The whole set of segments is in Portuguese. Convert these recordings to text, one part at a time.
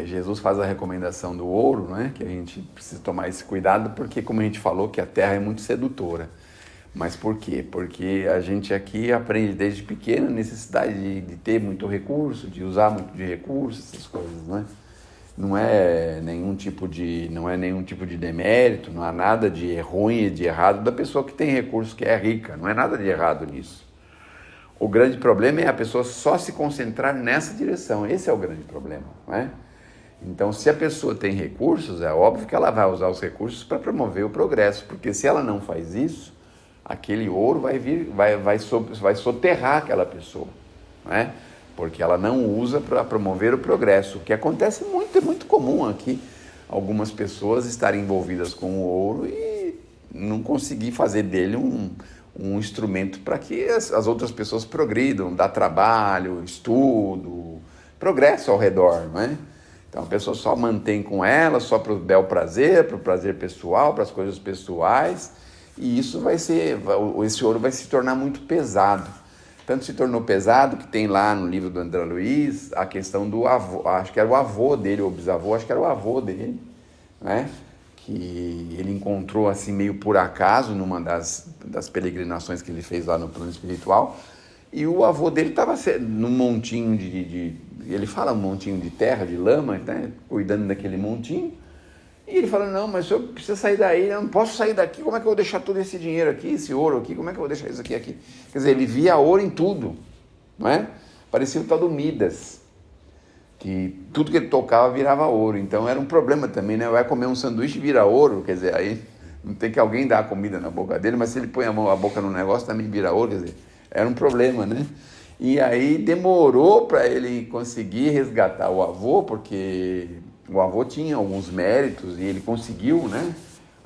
Jesus faz a recomendação do ouro, né? Que a gente precisa tomar esse cuidado, porque como a gente falou, que a terra é muito sedutora. Mas por quê? Porque a gente aqui aprende desde pequeno a necessidade de ter muito recurso, de usar muito de recurso, essas coisas, né? Não é nenhum tipo de demérito, não há nada de ruim e de errado da pessoa que tem recurso, que é rica, não é nada de errado nisso. O grande problema é a pessoa só se concentrar nessa direção, esse é o grande problema, não é? Então, se a pessoa tem recursos, é óbvio que ela vai usar os recursos para promover o progresso, porque se ela não faz isso, aquele ouro vai soterrar aquela pessoa, não é? Porque ela não usa para promover o progresso, o que acontece muito, é muito comum aqui, algumas pessoas estarem envolvidas com o ouro e não conseguir fazer dele um instrumento para que as outras pessoas progridam, dá trabalho, estudo, progresso ao redor, não é? Então a pessoa só mantém com ela, só para o bel prazer, para o prazer pessoal, para as coisas pessoais, e esse ouro vai se tornar muito pesado. Tanto se tornou pesado que tem lá no livro do André Luiz a questão do avô, acho que era o avô dele, ou bisavô, acho que era o avô dele, né? Que ele encontrou assim meio por acaso numa das peregrinações que ele fez lá no plano espiritual, e o avô dele estava num montinho ele fala um montinho de terra, de lama, né? Cuidando daquele montinho, e ele fala, não, mas o senhor precisa sair daí, eu não posso sair daqui, como é que eu vou deixar todo esse dinheiro aqui, esse ouro aqui, como é que eu vou deixar isso aqui? Quer dizer, ele via ouro em tudo, não é? Parecia o tal do Midas, que tudo que ele tocava virava ouro, então era um problema também, né? Vai comer um sanduíche e vira ouro, quer dizer, aí não tem que alguém dar a comida na boca dele, mas se ele põe a boca no negócio também vira ouro, quer dizer, era um problema, né? E aí demorou para ele conseguir resgatar o avô, porque o avô tinha alguns méritos e ele conseguiu, né,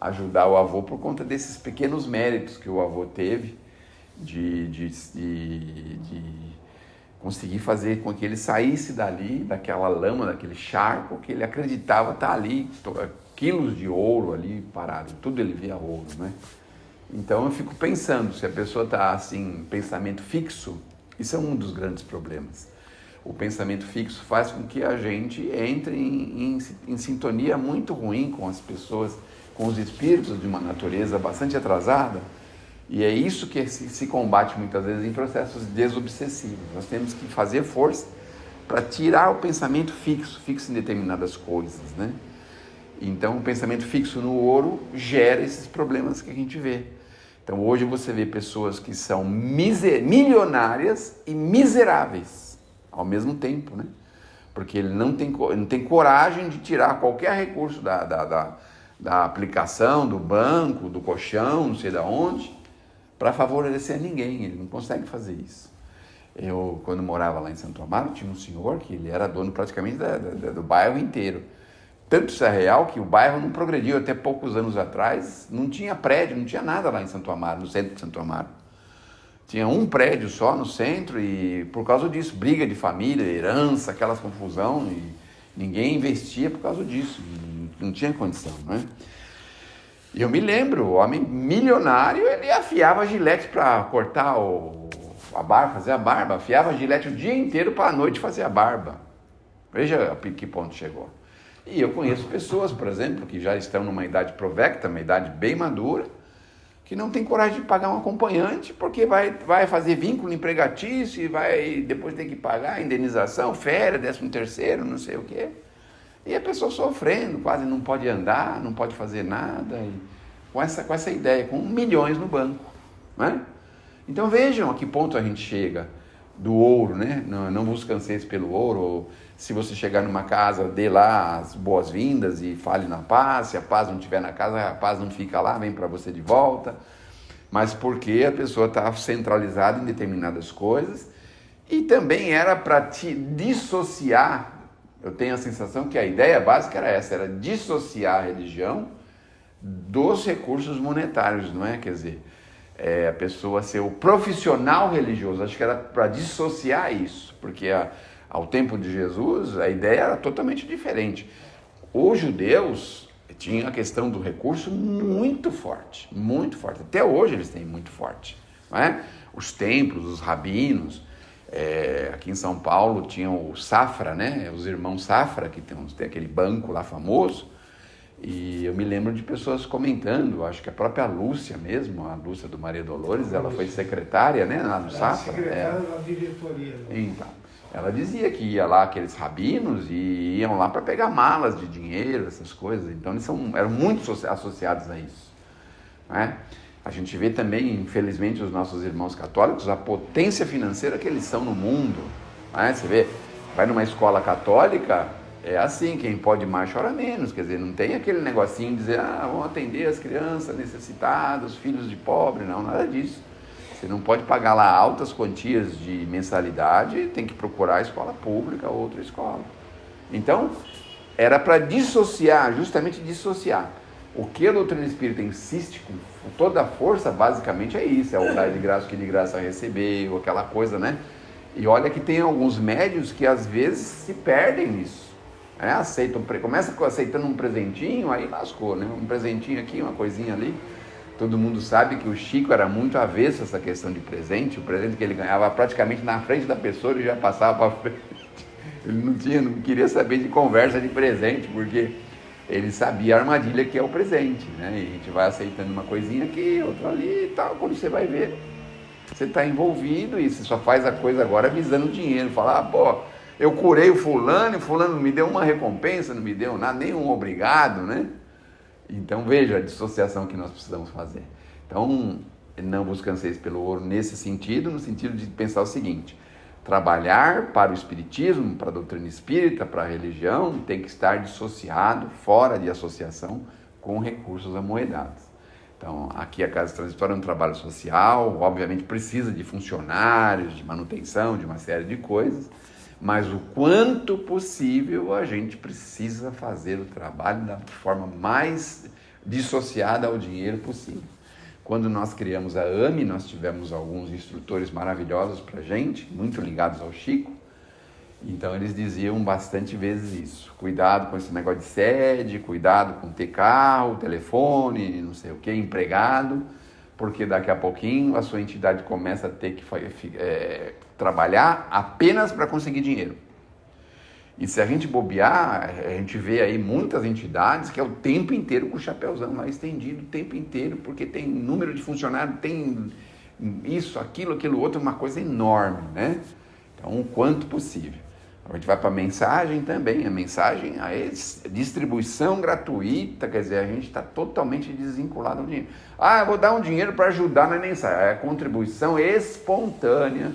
ajudar o avô por conta desses pequenos méritos que o avô teve de conseguir fazer com que ele saísse dali, daquela lama, daquele charco que ele acreditava estar ali, quilos de ouro ali parado, tudo ele via ouro, né? Então eu fico pensando, se a pessoa está assim, pensamento fixo, isso é um dos grandes problemas. O pensamento fixo faz com que a gente entre em sintonia muito ruim com as pessoas, com os espíritos de uma natureza bastante atrasada, e é isso que se combate muitas vezes em processos desobsessivos. Nós temos que fazer força para tirar o pensamento fixo em determinadas coisas, né? Então o pensamento fixo no ouro gera esses problemas que a gente vê. Então hoje você vê pessoas que são milionárias e miseráveis ao mesmo tempo, né? Porque ele não tem coragem de tirar qualquer recurso da aplicação, do banco, do colchão, não sei de onde, para favorecer ninguém, ele não consegue fazer isso. Eu, quando morava lá em Santo Amaro, tinha um senhor que ele era dono praticamente do bairro inteiro. Tanto isso é real que o bairro não progrediu até poucos anos atrás, não tinha prédio, não tinha nada lá em Santo Amaro, no centro de Santo Amaro. Tinha um prédio só no centro e por causa disso, briga de família, herança, aquelas confusão, e ninguém investia por causa disso, não tinha condição, né? E eu me lembro, o homem milionário, ele afiava gilete para cortar a barba, fazer a barba, afiava gilete o dia inteiro para a noite fazer a barba. Veja a que ponto chegou. E eu conheço pessoas, por exemplo, que já estão numa idade provecta, uma idade bem madura, que não tem coragem de pagar um acompanhante porque vai fazer vínculo empregatício e depois tem que pagar indenização, férias, 13º, não sei o quê. E a pessoa sofrendo, quase não pode andar, não pode fazer nada, e com essa ideia, com milhões no banco, né? Então vejam a que ponto a gente chega do ouro, né? Não vos canseis pelo ouro, ou se você chegar numa casa, dê lá as boas-vindas e fale na paz, se a paz não estiver na casa, a paz não fica lá, vem para você de volta, mas porque a pessoa está centralizada em determinadas coisas, e também era para te dissociar. Eu tenho a sensação que a ideia básica era essa, era dissociar a religião dos recursos monetários, não é? Quer dizer, a pessoa ser o profissional religioso, acho que era para dissociar isso, porque ao tempo de Jesus a ideia era totalmente diferente. Os judeus tinham a questão do recurso muito forte, até hoje eles têm muito forte, não é? Os templos, os rabinos, aqui em São Paulo tinha o Safra, né? Os irmãos Safra, que tem aquele banco lá famoso. E eu me lembro de pessoas comentando, acho que a própria Lúcia mesmo, a Lúcia do Maria Dolores, ela foi secretária, né, lá no Safra. Secretária da diretoria. Então, ela dizia que ia lá aqueles rabinos e iam lá para pegar malas de dinheiro, essas coisas. Então eles eram muito associados a isso, né? A gente vê também, infelizmente, os nossos irmãos católicos, a potência financeira que eles são no mundo, né? Você vê, vai numa escola católica, é assim, quem pode mais chora menos, quer dizer, não tem aquele negocinho de dizer, vamos atender as crianças necessitadas, os filhos de pobre, não, nada disso. Você não pode pagar lá altas quantias de mensalidade, tem que procurar a escola pública ou outra escola. Então, era para dissociar, justamente dissociar. O que a doutrina espírita insiste com toda a força, basicamente é isso, é o dar de graça que de graça receber, ou aquela coisa, né? E olha que tem alguns médios que às vezes se perdem nisso. Começa aceitando um presentinho, aí lascou, né? Um presentinho aqui, uma coisinha ali. Todo mundo sabe que o Chico era muito avesso a essa questão de presente. O presente que ele ganhava praticamente na frente da pessoa, ele já passava para frente. Ele não queria saber de conversa de presente, porque ele sabia a armadilha que é o presente, né? E a gente vai aceitando uma coisinha aqui, outra ali e tal. Quando você vai ver, você está envolvido e você só faz a coisa agora visando dinheiro. Fala, eu curei o fulano me deu uma recompensa, não me deu nada, nenhum obrigado, né? Então veja a dissociação que nós precisamos fazer. Então, não vos canseis pelo ouro nesse sentido, no sentido de pensar o seguinte: trabalhar para o espiritismo, para a doutrina espírita, para a religião, tem que estar dissociado, fora de associação com recursos amoedados. Então, aqui a Casa Transitória é um trabalho social, obviamente precisa de funcionários, de manutenção, de uma série de coisas, mas o quanto possível a gente precisa fazer o trabalho da forma mais dissociada ao dinheiro possível. Quando nós criamos a AME, nós tivemos alguns instrutores maravilhosos para a gente, muito ligados ao Chico, então eles diziam bastante vezes isso: cuidado com esse negócio de sede, cuidado com ter carro, telefone, não sei o que, empregado, porque daqui a pouquinho a sua entidade começa a ter que trabalhar apenas para conseguir dinheiro. E se a gente bobear, a gente vê aí muitas entidades que é o tempo inteiro com o chapéuzão lá estendido, o tempo inteiro, porque tem número de funcionários, tem isso, aquilo outro, uma coisa enorme, né? Então, o quanto possível. A gente vai para a mensagem também, a mensagem, a distribuição gratuita, quer dizer, a gente está totalmente desvinculado ao dinheiro. Eu vou dar um dinheiro para ajudar na mensagem, é contribuição espontânea.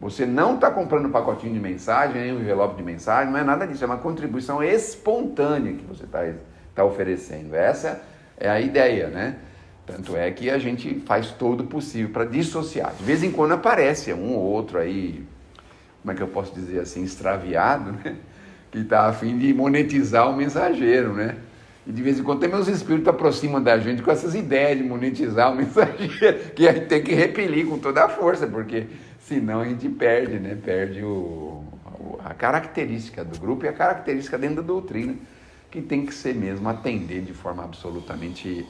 Você não está comprando um pacotinho de mensagem, nem um envelope de mensagem, não é nada disso, é uma contribuição espontânea que você está oferecendo. Essa é a ideia, né? Tanto é que a gente faz todo o possível para dissociar. De vez em quando aparece um ou outro aí, como é que eu posso dizer assim, extraviado, né? Que está a fim de monetizar o mensageiro, né? E de vez em quando também os espíritos aproximam da gente com essas ideias de monetizar o mensageiro, que a gente tem que repelir com toda a força, porque senão a gente perde, né? Perde a característica do grupo e a característica dentro da doutrina, que tem que ser mesmo atender de forma absolutamente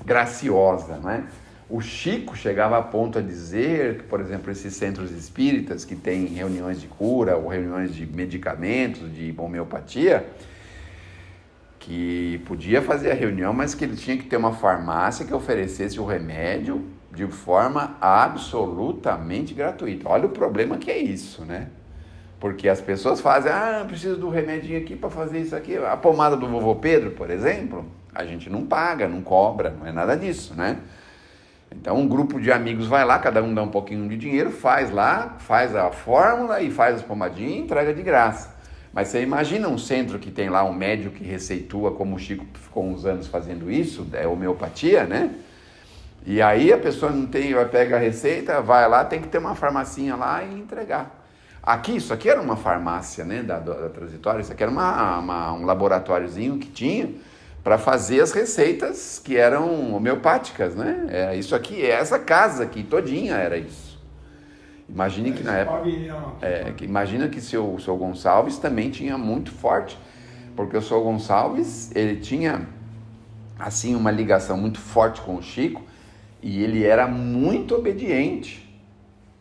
graciosa, né? O Chico chegava a ponto a dizer que, por exemplo, esses centros espíritas que têm reuniões de cura ou reuniões de medicamentos, de homeopatia, que podia fazer a reunião, mas que ele tinha que ter uma farmácia que oferecesse o remédio de forma absolutamente gratuita. Olha o problema que é isso, né? Porque as pessoas fazem, preciso do remedinho aqui para fazer isso aqui. A pomada do vovô Pedro, por exemplo, a gente não paga, não cobra, não é nada disso, né? Então um grupo de amigos vai lá, cada um dá um pouquinho de dinheiro, faz a fórmula e faz as pomadinhas e entrega de graça. Mas você imagina um centro que tem lá um médico que receitua, como o Chico ficou uns anos fazendo isso, é homeopatia, né? E aí a pessoa não tem, vai pegar a receita, vai lá, tem que ter uma farmacinha lá e entregar. Isso aqui era uma farmácia, né, da Transitória, isso aqui era um laboratóriozinho que tinha para fazer as receitas que eram homeopáticas, né? Isso aqui, essa casa aqui todinha era isso. Imagine que na época, imagina que o seu Gonçalves também tinha muito forte, porque o seu Gonçalves, ele tinha assim uma ligação muito forte com o Chico e ele era muito obediente.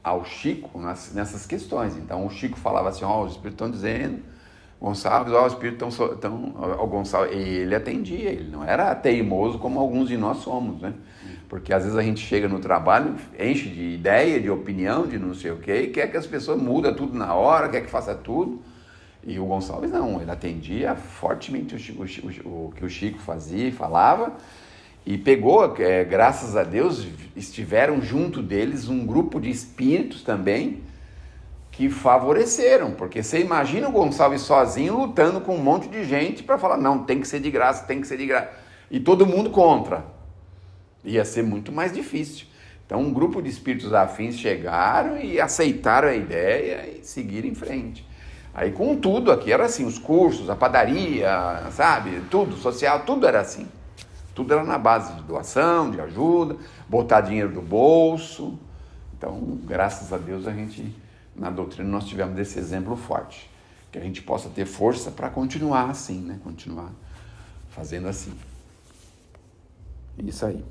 ao Chico nessas questões. Então o Chico falava assim, ó, os espíritos estão dizendo, Gonçalves, ó, os espíritos estão, ó, Gonçalves, e ele atendia, ele não era teimoso como alguns de nós somos, né? Porque às vezes a gente chega no trabalho, enche de ideia, de opinião, de não sei o quê, e quer que as pessoas mudem tudo na hora, quer que faça tudo. E o Gonçalves não, ele atendia fortemente o que o Chico fazia e falava, e pegou, graças a Deus, estiveram junto deles um grupo de espíritos também que favoreceram, porque você imagina o Gonçalves sozinho lutando com um monte de gente para falar, não, tem que ser de graça, tem que ser de graça, e todo mundo contra, ia ser muito mais difícil. Então um grupo de espíritos afins chegaram e aceitaram a ideia e seguiram em frente. Aí com tudo aqui era assim, os cursos, a padaria, sabe, tudo, social, tudo era assim. Tudo era na base de doação, de ajuda, botar dinheiro do bolso. Então, graças a Deus, a gente, na doutrina, nós tivemos esse exemplo forte. Que a gente possa ter força para continuar assim, né? Continuar fazendo assim. Isso aí.